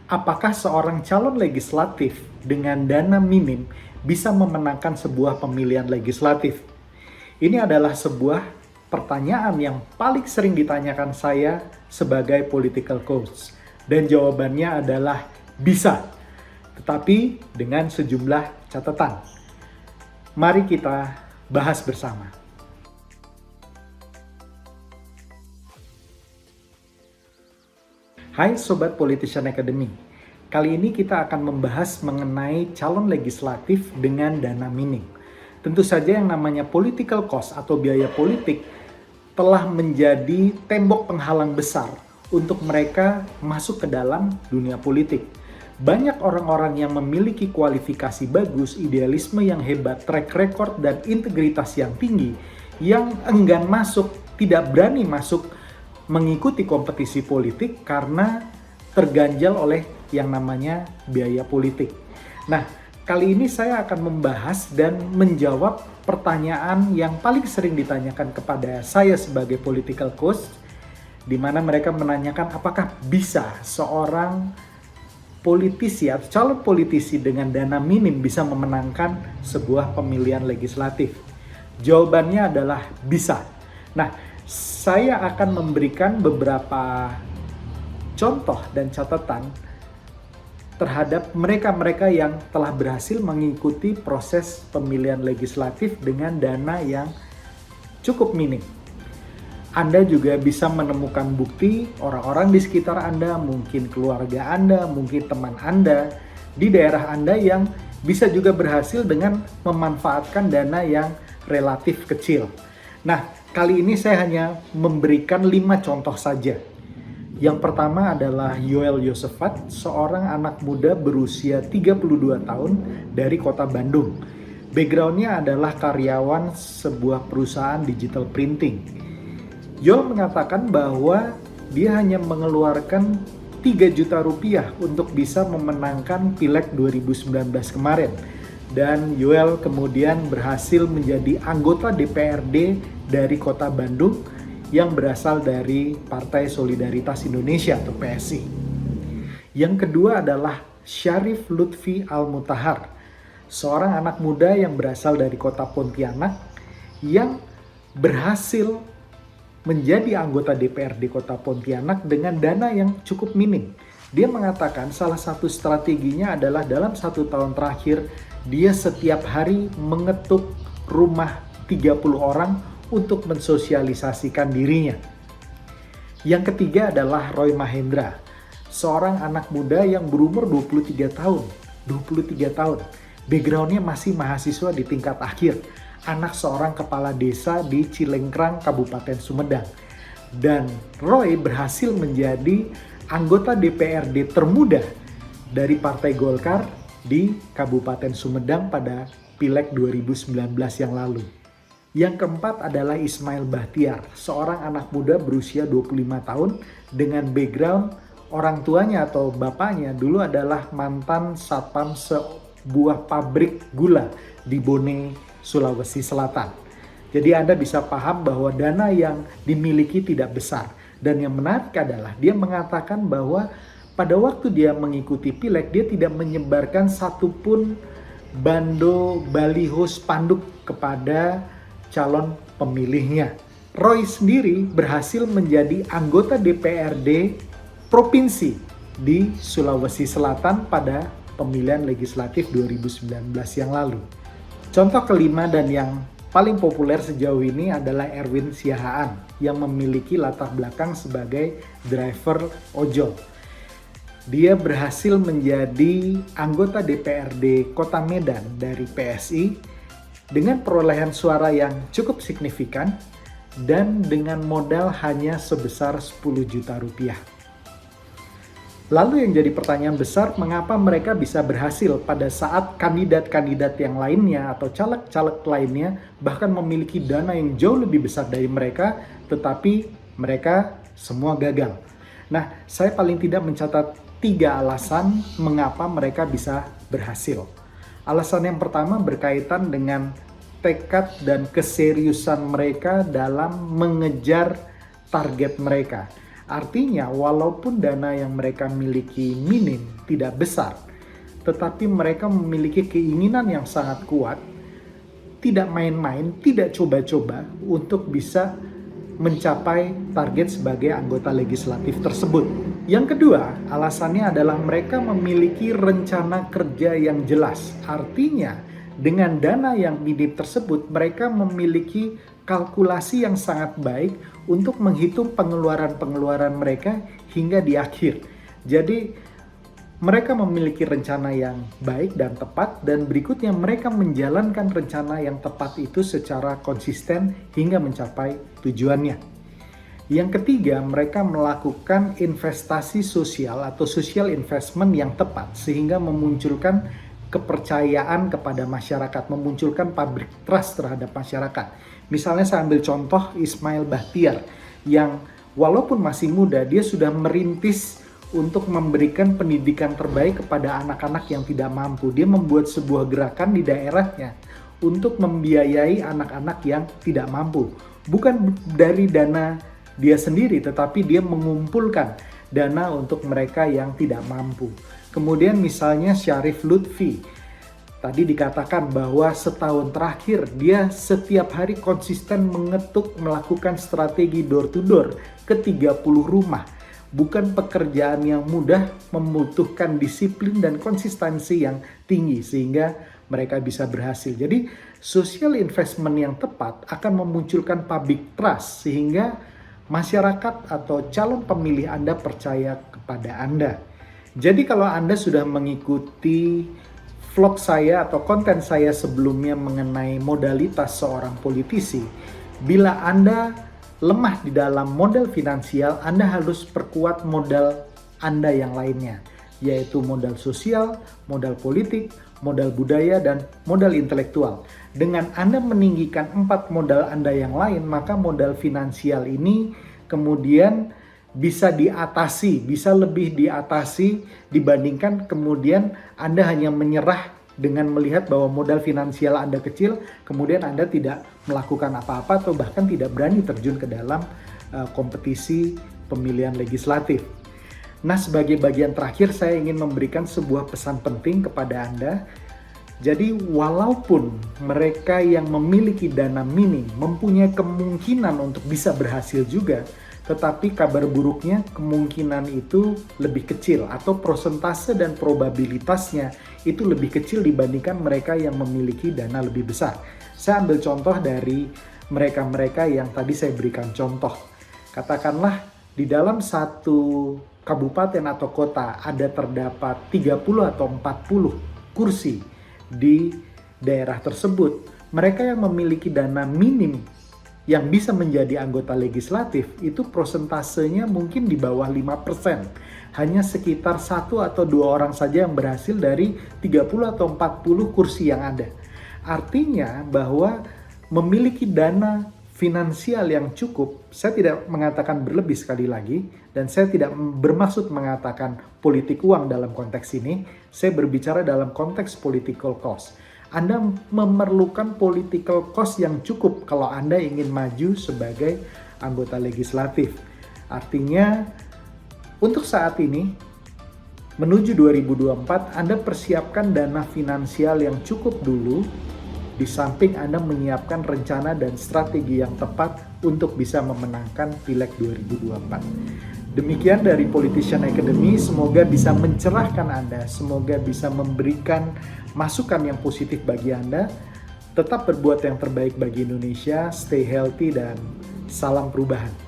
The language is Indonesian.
Apakah seorang calon legislatif dengan dana minim bisa memenangkan sebuah pemilihan legislatif? Ini adalah sebuah pertanyaan yang paling sering ditanyakan saya sebagai political coach. Dan jawabannya adalah bisa, tetapi dengan sejumlah catatan. Mari kita bahas bersama. Hai Sobat Politician Academy, kali ini kita akan membahas mengenai calon legislatif dengan dana minim. Tentu saja yang namanya political cost atau biaya politik telah menjadi tembok penghalang besar untuk mereka masuk ke dalam dunia politik. Banyak orang-orang yang memiliki kualifikasi bagus, idealisme yang hebat, track record dan integritas yang tinggi, yang enggan masuk, tidak berani masuk mengikuti kompetisi politik karena terganjal oleh yang namanya biaya politik. Nah, kali ini saya akan membahas dan menjawab pertanyaan yang paling sering ditanyakan kepada saya sebagai political coach, di mana mereka menanyakan apakah bisa seorang politisi atau calon politisi dengan dana minim bisa memenangkan sebuah pemilihan legislatif. Jawabannya adalah bisa. Nah, saya akan memberikan beberapa contoh dan catatan terhadap mereka-mereka yang telah berhasil mengikuti proses pemilihan legislatif dengan dana yang cukup minim. Anda juga bisa menemukan bukti orang-orang di sekitar Anda, mungkin keluarga Anda, mungkin teman Anda di daerah Anda yang bisa juga berhasil dengan memanfaatkan dana yang relatif kecil. Nah, kali ini saya hanya memberikan 5 contoh saja. Yang pertama adalah Yoel Yosefat, seorang anak muda berusia 32 tahun dari kota Bandung. Backgroundnya adalah karyawan sebuah perusahaan digital printing. Yoel mengatakan bahwa dia hanya mengeluarkan 3 juta rupiah untuk bisa memenangkan Pileg 2019 kemarin. Dan Yoel kemudian berhasil menjadi anggota DPRD dari kota Bandung yang berasal dari Partai Solidaritas Indonesia atau PSI. Yang kedua adalah Syarif Lutfi Al-Mutahar, seorang anak muda yang berasal dari kota Pontianak yang berhasil menjadi anggota DPRD kota Pontianak dengan dana yang cukup minim. Dia mengatakan salah satu strateginya adalah dalam 1 tahun terakhir dia setiap hari mengetuk rumah 30 orang untuk mensosialisasikan dirinya. Yang ketiga adalah Roy Mahendra, seorang anak muda yang berumur 23 tahun. Backgroundnya masih mahasiswa di tingkat akhir, anak seorang kepala desa di Cilengkrang, Kabupaten Sumedang. Dan Roy berhasil menjadi anggota DPRD termuda dari Partai Golkar di Kabupaten Sumedang pada Pileg 2019 yang lalu. Yang keempat adalah Ismail Bahtiar, seorang anak muda berusia 25 tahun dengan background orang tuanya atau bapaknya dulu adalah mantan satpam sebuah pabrik gula di Bone, Sulawesi Selatan. Jadi Anda bisa paham bahwa dana yang dimiliki tidak besar. Dan yang menarik adalah dia mengatakan bahwa pada waktu dia mengikuti Pileg, dia tidak menyebarkan satupun bando, baliho, spanduk kepada calon pemilihnya. Roy sendiri berhasil menjadi anggota DPRD Provinsi di Sulawesi Selatan pada pemilihan legislatif 2019 yang lalu. Contoh kelima dan yang paling populer sejauh ini adalah Erwin Siahaan yang memiliki latar belakang sebagai driver ojol. Dia berhasil menjadi anggota DPRD Kota Medan dari PSI dengan perolehan suara yang cukup signifikan dan dengan modal hanya sebesar 10 juta rupiah. Lalu yang jadi pertanyaan besar, mengapa mereka bisa berhasil pada saat kandidat-kandidat yang lainnya atau caleg-caleg lainnya bahkan memiliki dana yang jauh lebih besar dari mereka, tetapi mereka semua gagal. Nah, saya paling tidak mencatat 3 alasan mengapa mereka bisa berhasil. Alasan yang pertama berkaitan dengan tekad dan keseriusan mereka dalam mengejar target mereka. Artinya, walaupun dana yang mereka miliki minim, tidak besar, tetapi mereka memiliki keinginan yang sangat kuat, tidak main-main, tidak coba-coba untuk bisa mencapai target sebagai anggota legislatif tersebut. Yang kedua, alasannya adalah mereka memiliki rencana kerja yang jelas. Artinya, dengan dana yang minim tersebut, mereka memiliki kalkulasi yang sangat baik untuk menghitung pengeluaran-pengeluaran mereka hingga di akhir. Jadi, mereka memiliki rencana yang baik dan tepat, dan berikutnya mereka menjalankan rencana yang tepat itu secara konsisten hingga mencapai tujuannya. Yang ketiga, mereka melakukan investasi sosial atau social investment yang tepat sehingga memunculkan kepercayaan kepada masyarakat, memunculkan public trust terhadap masyarakat. Misalnya saya ambil contoh Ismail Bahtiar yang walaupun masih muda, dia sudah merintis untuk memberikan pendidikan terbaik kepada anak-anak yang tidak mampu. Dia membuat sebuah gerakan di daerahnya untuk membiayai anak-anak yang tidak mampu. Bukan dari dana dia sendiri, tetapi dia mengumpulkan dana untuk mereka yang tidak mampu. Kemudian misalnya Syarif Lutfi. Tadi dikatakan bahwa setahun terakhir dia setiap hari konsisten mengetuk melakukan strategi door to door ke 30 rumah. Bukan pekerjaan yang mudah, membutuhkan disiplin dan konsistensi yang tinggi sehingga mereka bisa berhasil. Jadi social investment yang tepat akan memunculkan public trust sehingga masyarakat atau calon pemilih Anda percaya kepada Anda. Jadi kalau Anda sudah mengikuti vlog saya atau konten saya sebelumnya mengenai modalitas seorang politisi, bila Anda lemah di dalam modal finansial, Anda harus perkuat modal Anda yang lainnya, yaitu modal sosial, modal politik, modal budaya, dan modal intelektual. Dengan Anda meninggikan 4 modal Anda yang lain, maka modal finansial ini kemudian bisa diatasi, bisa lebih diatasi dibandingkan kemudian Anda hanya menyerah dengan melihat bahwa modal finansial Anda kecil, kemudian Anda tidak melakukan apa-apa atau bahkan tidak berani terjun ke dalam kompetisi pemilihan legislatif. Nah, sebagai bagian terakhir saya ingin memberikan sebuah pesan penting kepada Anda. Jadi walaupun mereka yang memiliki dana minim mempunyai kemungkinan untuk bisa berhasil juga, tetapi kabar buruknya kemungkinan itu lebih kecil atau persentase dan probabilitasnya itu lebih kecil dibandingkan mereka yang memiliki dana lebih besar. Saya ambil contoh dari mereka-mereka yang tadi saya berikan contoh. Katakanlah di dalam satu kabupaten atau kota ada terdapat 30 atau 40 kursi di daerah tersebut. Mereka yang memiliki dana minim yang bisa menjadi anggota legislatif itu prosentasenya mungkin di bawah 5%. Hanya sekitar 1 atau 2 orang saja yang berhasil dari 30 atau 40 kursi yang ada. Artinya bahwa memiliki dana finansial yang cukup, saya tidak mengatakan berlebih sekali lagi, dan saya tidak bermaksud mengatakan politik uang dalam konteks ini, saya berbicara dalam konteks political cost. Anda memerlukan political cost yang cukup kalau Anda ingin maju sebagai anggota legislatif. Artinya, untuk saat ini, menuju 2024, Anda persiapkan dana finansial yang cukup dulu, di samping Anda menyiapkan rencana dan strategi yang tepat untuk bisa memenangkan Pileg 2024. Demikian dari Politician Academy, semoga bisa mencerahkan Anda, semoga bisa memberikan masukan yang positif bagi Anda. Tetap berbuat yang terbaik bagi Indonesia, stay healthy, dan salam perubahan.